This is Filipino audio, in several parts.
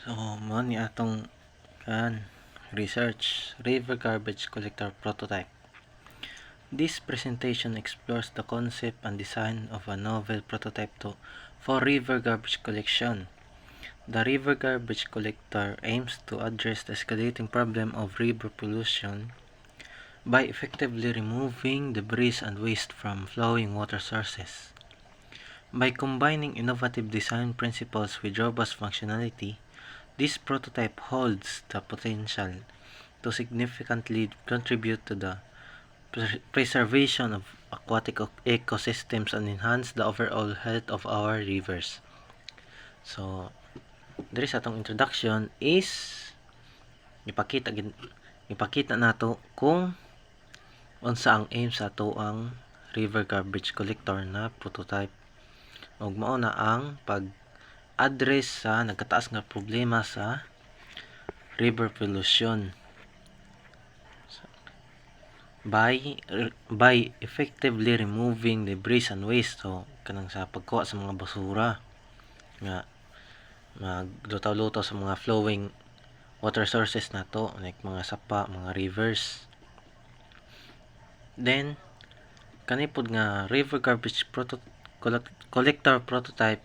So, mo ni atong research river garbage collector prototype. This presentation explores the concept and design of a novel prototype for river garbage collection. The river garbage collector aims to address the escalating problem of river pollution by effectively removing debris and waste from flowing water sources. By combining innovative design principles with robust functionality, this prototype holds the potential to significantly contribute to the preservation of aquatic ecosystems and enhance the overall health of our rivers. So, diri sa atong introduction is ipakita nato kung unsa ang aim sa ato ang river garbage collector na prototype. Ug mao na ang pag-address sa nagkataas nga problema sa river pollution by effectively removing debris and waste. So kanang sa pagkuha sa mga basura nga maglutaw-lutaw sa mga flowing water sources nato like mga sapa, mga rivers. Then kani pod nga river garbage collector prototype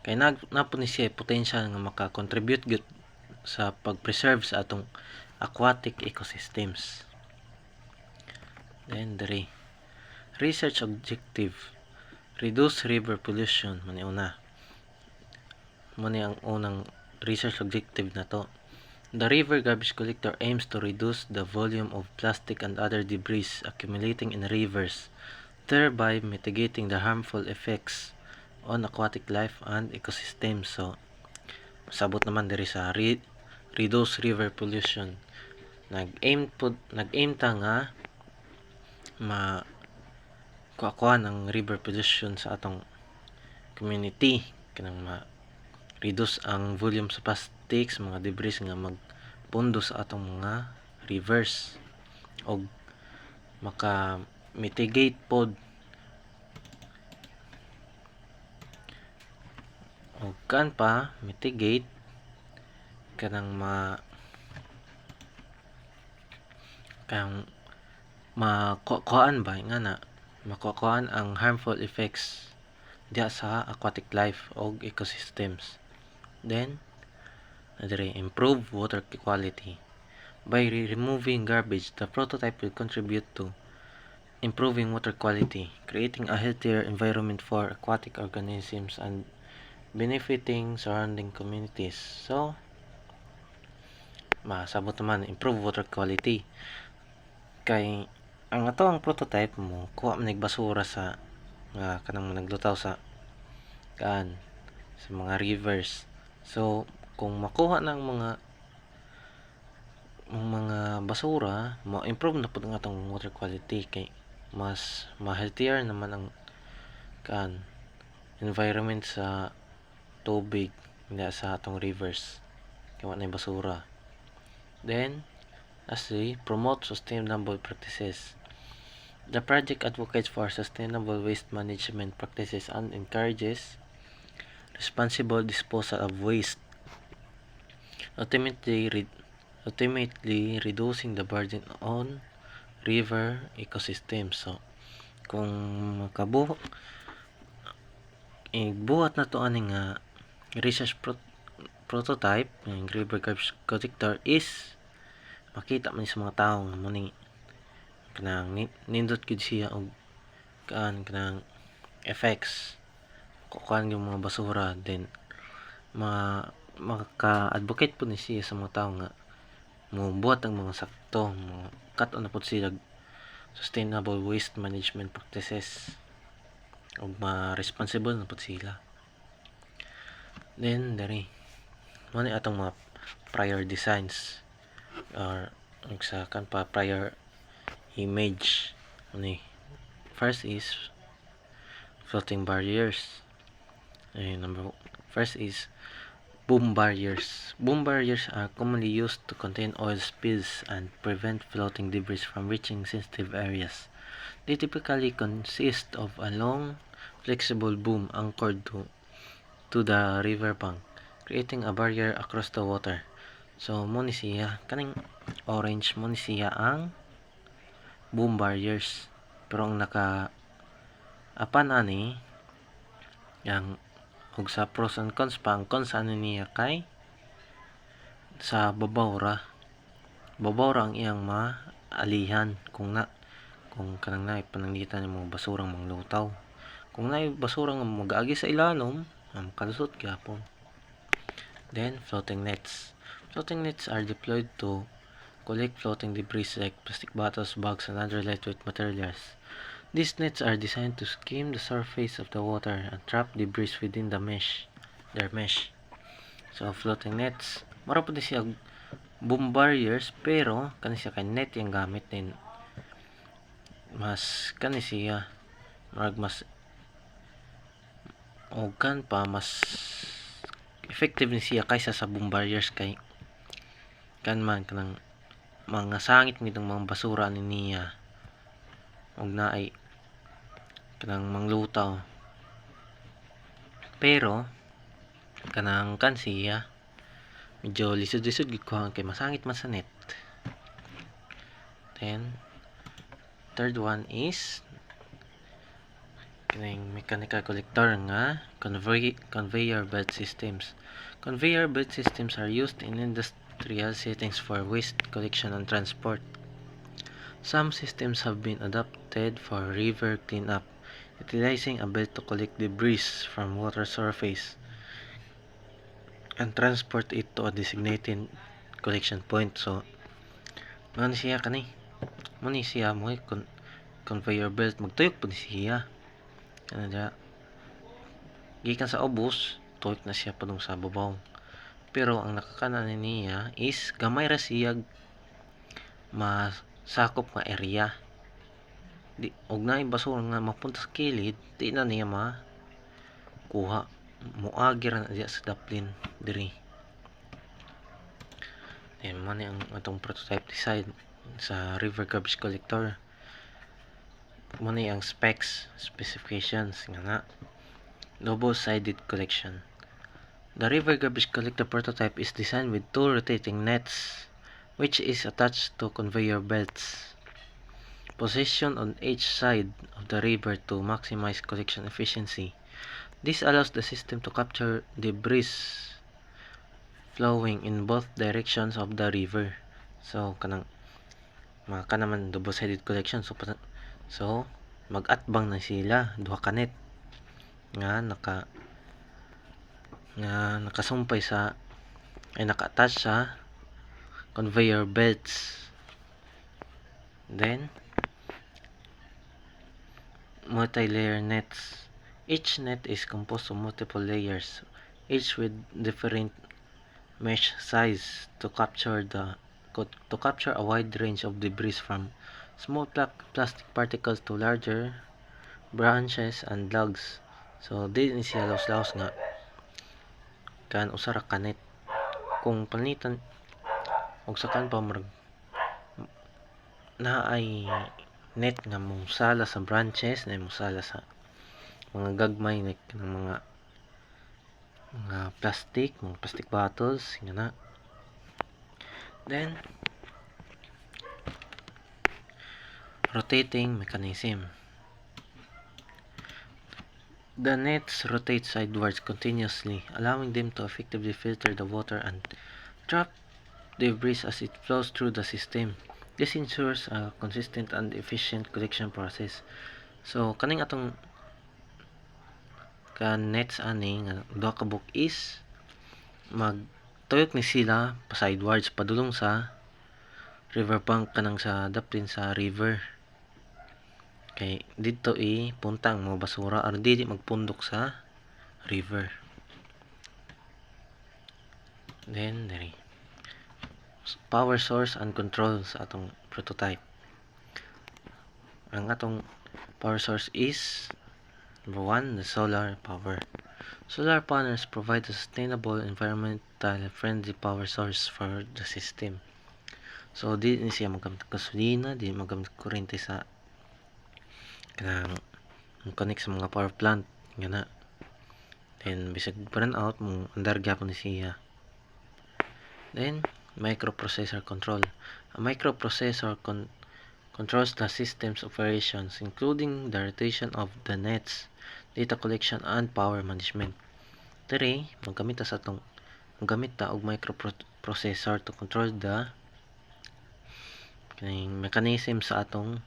kay napod ni siya potential nga maka-contribute gyud sa pag-preserve sa atong aquatic ecosystems. Then diri research objective, reduce river pollution. Mani ang unang research objective na to. The river garbage collector aims to reduce the volume of plastic and other debris accumulating in rivers, thereby mitigating the harmful effects on aquatic life and ecosystems. So, sabot naman diri sa reduce river pollution. Nag-aim ta nga kuha ng river pollution sa atong community, kanang reduce ang volume sa plastics, mga debris nga magpundo sa atong mga rivers, og maka-mitigate pod og mitigate kanang makuhaan ba nga na makuhaan ang harmful effects diya sa aquatic life og ecosystems. Then improve water quality. By removing garbage, the prototype will contribute to improving water quality, creating a healthier environment for aquatic organisms and benefiting surrounding communities. So, masabot naman improve water quality kay ang ato ang prototype mo kuha man basura sa kanang naglutaw sa mga rivers. So kung makuha ng mga basura, ma-improve na pud ang atong water quality kay mas ma-healthier naman ang environment sa tubig sa atong rivers kay wala na basura. Then lastly, promote sustainable practices. The project advocates for sustainable waste management practices and encourages responsible disposal of waste, ultimately reducing the burden on river ecosystems. So kung buhat na to ani nga research prototype ng river garbage collector is makita man sa mga tawo nga muni kanang nindot gid siya og kanang effects kuan yung mga basura. Then maka-advocate po ni siya sa mga tao nga mubuhat ang mga sakto, cut-on na po sila sustainable waste management practices ug responsible na po sila. Then dari mo ni atong mga prior designs or sa prior image ni. First is floating barriers. First is boom barriers. Boom barriers are commonly used to contain oil spills and prevent floating debris from reaching sensitive areas. They typically consist of a long, flexible boom anchored to the riverbank. creating a barrier across the water. So mo ni siya kaning orange mo ni siya ang boom barriers, pero ang naka apan ani yang ug sa pros and cons pa, ang cons ani niya kay sa babaw ra ang iyang maalihan kung kanang naay pananglitan ng mga basurang manglutaw. Kung naay basurang mag-agi sa ilalom, makalusot gyapon. Then floating nets. Floating nets are deployed to collect floating debris like plastic bottles, bags, and other lightweight materials. These nets are designed to skim the surface of the water and trap debris within their mesh. So floating nets, mara po siya boom barriers, pero kani siya kay net yung gamit din. Mas kani siya mas mas effective ni siya kaysa sa boom barriers kay kanang mga sangit nitong mga basura ni niya og naay kanang manglutaw, pero kanang siya medyo lisod-lisod gid ko kay masangit man sa net. Then third one is kaning mechanical collector nga conveyor belt systems. Conveyor belt systems are used in industrial settings for waste collection and transport. Some systems have been adapted for river cleanup, utilizing a belt to collect debris from water surface and transport it to a designated collection point. So, ano siya mo conveyor belt, magtuyok po siya. Gikan sa ubos, tuyok na siya padung sa babaw. Pero ang nakakanan niya is gamay ra siya masakop nga area. Og naay basura nga mapunta sa kilid, di na niya kuha. Muagi ra na diya sa daplin diri. Mo ni ang atong prototype design sa river garbage collector. Mo ni ang specifications nga double-sided collection. The river garbage collector prototype is designed with two rotating nets, which is attached to conveyor belts positioned on each side of the river to maximize collection efficiency. This allows the system to capture debris flowing in both directions of the river. So kanang naman double-sided collection, so mag-atbang na sila duha ka net nga nakasumpay sa naka-attach sa conveyor belts. Then multi-layer nets. Each net is composed of multiple layers, each with different mesh size to capture a wide range of debris from small plastic particles to larger branches and logs. So di ni siya laos-laos nga kan usa ra ka net. Kung panitan og sa kan pa naay net nga musala sa branches na musala sa mga gagmay ng mga plastic bottles nga na. Then rotating mechanism. The nets rotate sidewards continuously, allowing them to effectively filter the water and trap debris as it flows through the system. This ensures a consistent and efficient collection process. So kaning atong nets ani nga duha ka book is magtuyok ni sila pa sidewards padulong sa riverbank kanang sa daplin sa river. Kay dito puntang mga basura aron dili magpundok sa river. Then diri power source and control sa atong prototype. Ang atong power source is number 1, the solar power. Solar panels provide a sustainable, environmental friendly power source for the system. So di ni siya magamit gasolina, di magamit kuryente sa kanang connect sa mga power plant nga na. Then bisag burn out mo andar gyapon ni siya. Then microprocessor control. A microprocessor controls the system's operations, including the rotation of the nets, data collection, and power management. Dere magamit ta og microprocessor to control the mechanism sa atong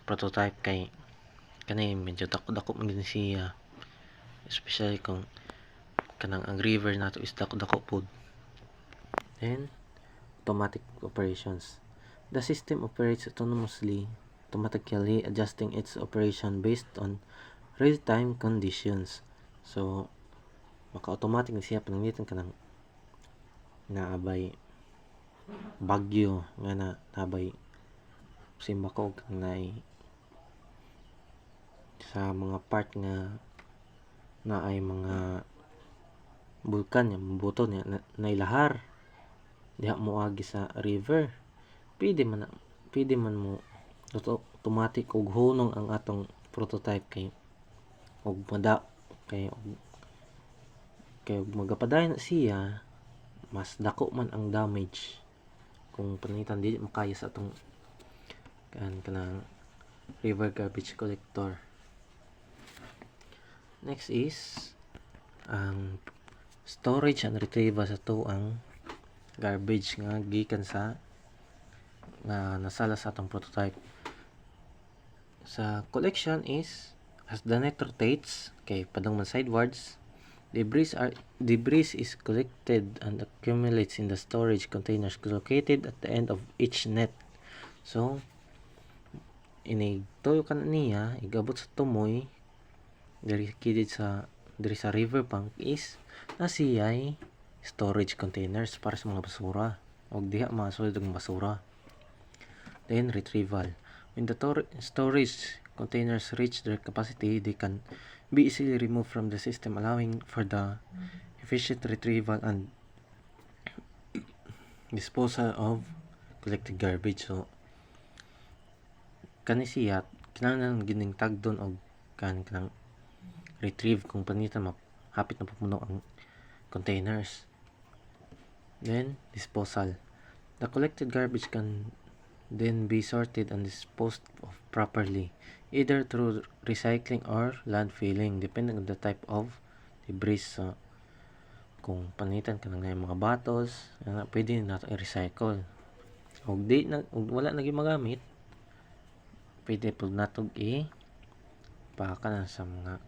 prototype kay kani medyo dako man gid siya, especially kung kanang ang river nato is dako pod. Then automatic operations. The system operates autonomously, automatically adjusting its operation based on real-time conditions. So maka-automatic na siya pananglitan kanang naabay bagyo nga nabay simbakog nay sa mga part nga na ay mga bulkan nga buto niya nailahar diha moagi sa river. Pwede man mo automatic og hunong ang atong prototype kay og kay magapadayon na siya mas dako man ang damage kung panitan dili makaya sa atong kanang river garbage collector. Next is ang storage and retrieval sa ang garbage nga gikan sa nga nasala sa atong prototype. Sa collection is as the net rotates kay padung man sidewards, debris is collected and accumulates in the storage containers located at the end of each net. So tuyo ka niya igabot sa tumoy diri sa river bank is nasiyay storage containers para sa mga basura og diha masulod ang basura. Then retrieval. When the storage containers reach their capacity, they can be easily removed from the system, allowing for the efficient retrieval and disposal of collected garbage. So kani siya kinahanglan gining tagdon og kanang retrieve kung panitan hapit na pupuno ang containers. Then disposal. The collected garbage can then be sorted and disposed of properly, either through recycling or landfilling, depending on the type of debris. So kung panitan ka ng mga bottles, pwede nato i-recycle. Og wala na magamit, pwede po nato paka na sa mga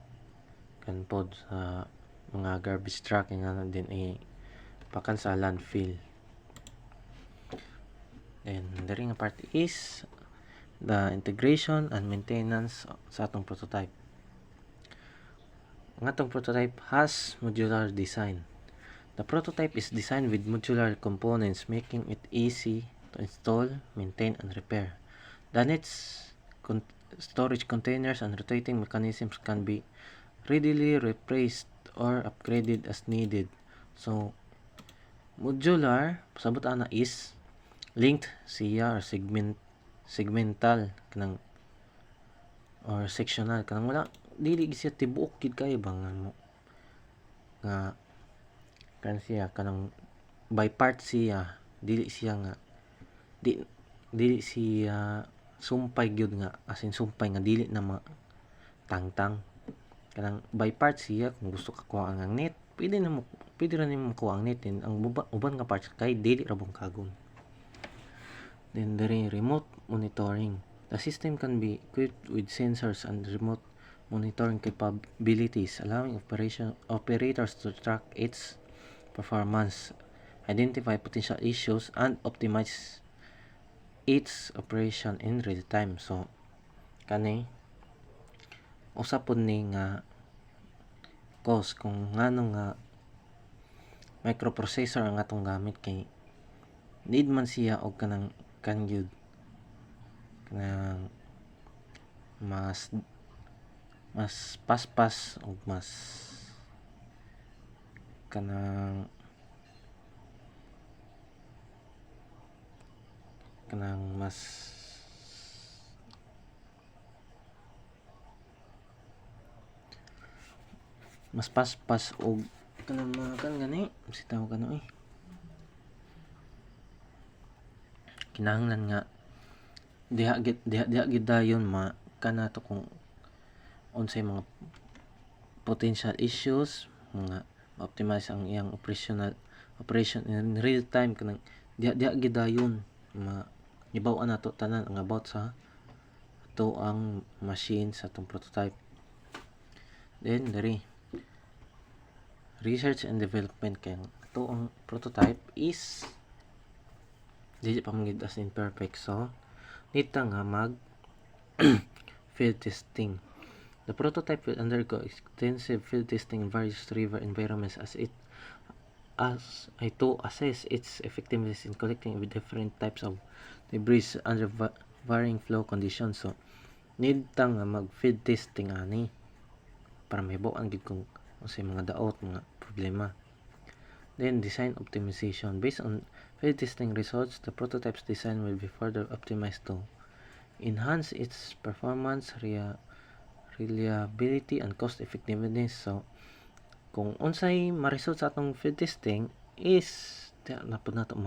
kanpod sa mga garbage truck nga din pakan sa landfill. And the ring part is the integration and maintenance sa atong prototype. Ang atong prototype has modular design. The prototype is designed with modular components, making it easy to install, maintain, and repair. The nets, storage containers, and rotating mechanisms can be readily replaced or upgraded as needed. So modular pasabot ana is linked siya or segmental kanang or sectional kanang wala dili siya tibuok gid kayo ba nga kan siya kanang by part siya dili siya nga dili siya sumpay gyud nga asin sumpay nga dili na tangtang kanang by part siya kung gusto ka kuha ang net pwede ra nimo makuha ang net din ang uban nga parts kay dili ra bungkagon. Then the remote monitoring. The system can be equipped with sensors and remote monitoring capabilities, allowing operators to track its performance, identify potential issues, and optimize its operation in real time. So kani usa pod ni nga cause kung ngano nga microprocessor ang atong gamit kay need man siya og kanang kangyud kanang mas paspas og mas kanang mas mas paspas og kanang mga kan gani sitaw kano kinahanglan nga diha gid dayon kana to kung unsay mga potential issues, mga optimize ang iyang operation in real time kanang diha gid dayon ibaw-an nato tanan ang about sa ato ang machine sa atong prototype. Then diri research and development kay ato ang prototype is dili pa man gid as in perfect, so nita nga mag field testing. The prototype will undergo extensive field testing in various river environments as to assess its effectiveness in collecting with different types of debris under varying flow conditions. So need ta nga mag field testing ani para mahibaw-an gid kung unsay mga daot, mga problema. Then design optimization. Based on field testing results, the prototype's design will be further optimized to enhance its performance, reliability, and cost effectiveness. So kung unsay ma-result sa atong field testing is na po nato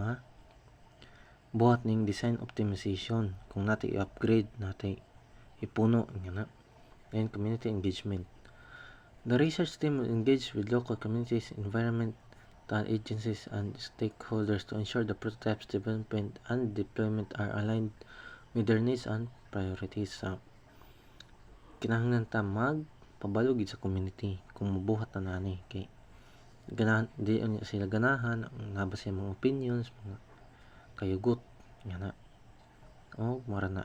buhat ning design optimization kung natin i-upgrade, natin ipuno nga na. Then community engagement. The research team will engage with local communities, environmental agencies, and stakeholders to ensure the prototype's development and deployment are aligned with their needs and priorities. Kinahanglan ta magpabalo gid sa community kung mabuhat na nani kay ganahan di sila ganahan nga ba sa mga opinions, mga kayugot nga na o mara na